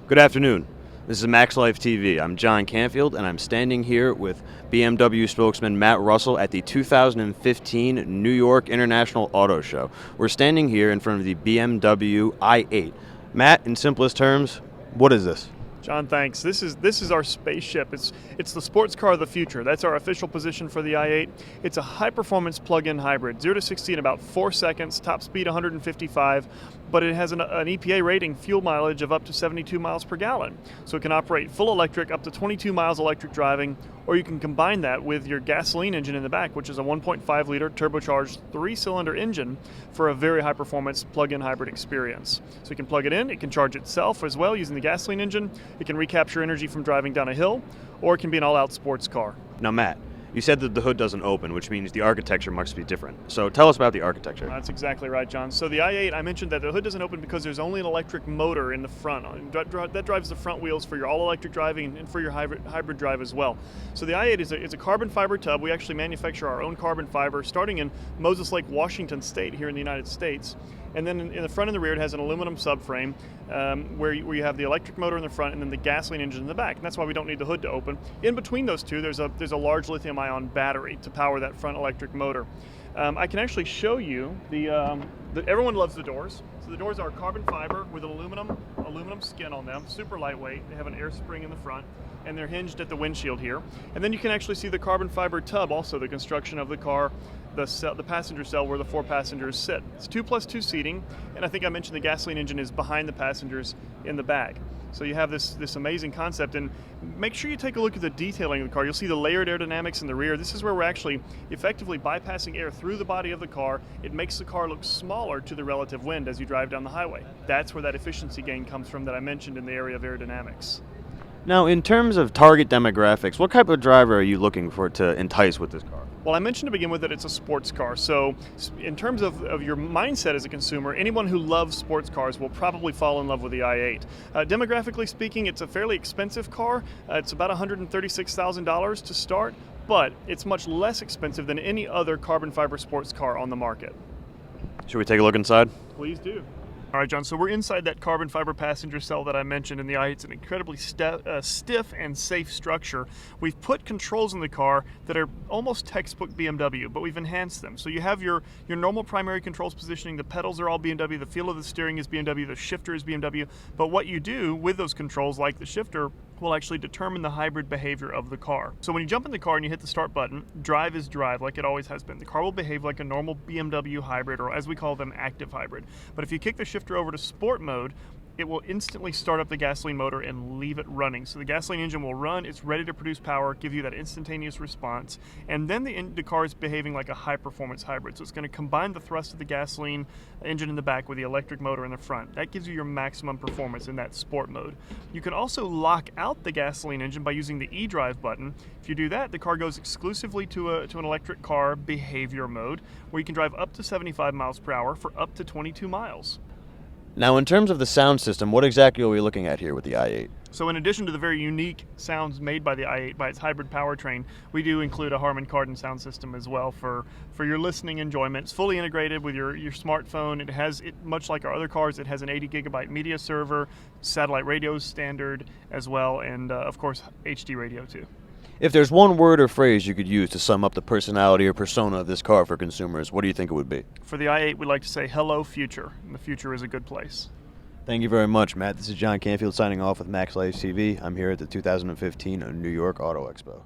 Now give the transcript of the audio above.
Good afternoon. This is Max Life TV. I'm John Canfield, and I'm standing here with BMW spokesman Matt Russell at the 2015 New York International Auto Show. We're standing here in front of the BMW i8. Matt, in simplest terms, what is this? John, thanks. This is our spaceship. It's the sports car of the future. That's our official position for the i8. It's a high-performance plug-in hybrid, 0 to 60 in about 4 seconds, top speed 155, but it has an EPA rating fuel mileage of up to 72 miles per gallon. So it can operate full electric, up to 22 miles electric driving, or you can combine that with your gasoline engine in the back, which is a 1.5-liter turbocharged 3-cylinder engine for a very high-performance plug-in hybrid experience. So you can plug it in, it can charge itself as well using the gasoline engine, it can recapture energy from driving down a hill, or it can be an all-out sports car. Now, Matt, you said that the hood doesn't open, which means the architecture must be different. So tell us about the architecture. That's exactly right, John. So the i8, I mentioned that the hood doesn't open because there's only an electric motor in the front. That drives the front wheels for your all-electric driving and for your hybrid drive as well. So the i8 is a carbon fiber tub. We actually manufacture our own carbon fiber starting in Moses Lake, Washington State here in the United States. And then in the front and the rear, it has an aluminum subframe where you have the electric motor in the front and then the gasoline engine in the back. And that's why we don't need the hood to open. In between those two, there's a large lithium-ion battery to power that front electric motor. I can actually show you everyone loves the doors. So the doors are carbon fiber with aluminum skin on them, super lightweight. They have an air spring in the front, and they're hinged at the windshield here. And then you can actually see the carbon fiber tub, also the construction of the car, the passenger cell where the 4 passengers sit. It's 2+2 seating, and I think I mentioned the gasoline engine is behind the passengers in the back. So you have this amazing concept, and make sure you take a look at the detailing of the car. You'll see the layered aerodynamics in the rear. This is where we're actually effectively bypassing air through the body of the car. It makes the car look smaller to the relative wind as you drive down the highway. That's where that efficiency gain comes from that I mentioned in the area of aerodynamics. Now, in terms of target demographics, what type of driver are you looking for to entice with this car? Well, I mentioned to begin with that it's a sports car. So in terms of your mindset as a consumer, anyone who loves sports cars will probably fall in love with the i8. Demographically speaking, it's a fairly expensive car. It's about $136,000 to start, but it's much less expensive than any other carbon fiber sports car on the market. Should we take a look inside? Please do. All right, John, so we're inside that carbon fiber passenger cell that I mentioned in the i8. It's an incredibly stiff and safe structure. We've put controls in the car that are almost textbook BMW, but we've enhanced them. So you have your normal primary controls positioning. The pedals are all BMW. The feel of the steering is BMW. The shifter is BMW. But what you do with those controls, like the shifter, will actually determine the hybrid behavior of the car. So when you jump in the car and you hit the start button, drive is drive like it always has been. The car will behave like a normal BMW hybrid, or as we call them, active hybrid. But if you kick the shifter over to sport mode, it will instantly start up the gasoline motor and leave it running. So the gasoline engine will run, it's ready to produce power, give you that instantaneous response, and then the car is behaving like a high-performance hybrid. So it's going to combine the thrust of the gasoline engine in the back with the electric motor in the front. That gives you your maximum performance in that sport mode. You can also lock out the gasoline engine by using the eDrive button. If you do that, the car goes exclusively to an electric car behavior mode, where you can drive up to 75 miles per hour for up to 22 miles. Now, in terms of the sound system, what exactly are we looking at here with the i8? So in addition to the very unique sounds made by the i8 by its hybrid powertrain, we do include a Harman Kardon sound system as well for your listening enjoyment. It's fully integrated with your smartphone. Much like our other cars, it has an 80 gigabyte media server, satellite radio standard as well, and of course HD radio too. If there's one word or phrase you could use to sum up the personality or persona of this car for consumers, what do you think it would be? For the i8, we like to say, hello, future. And the future is a good place. Thank you very much, Matt. This is John Canfield signing off with Max Life TV. I'm here at the 2015 New York Auto Expo.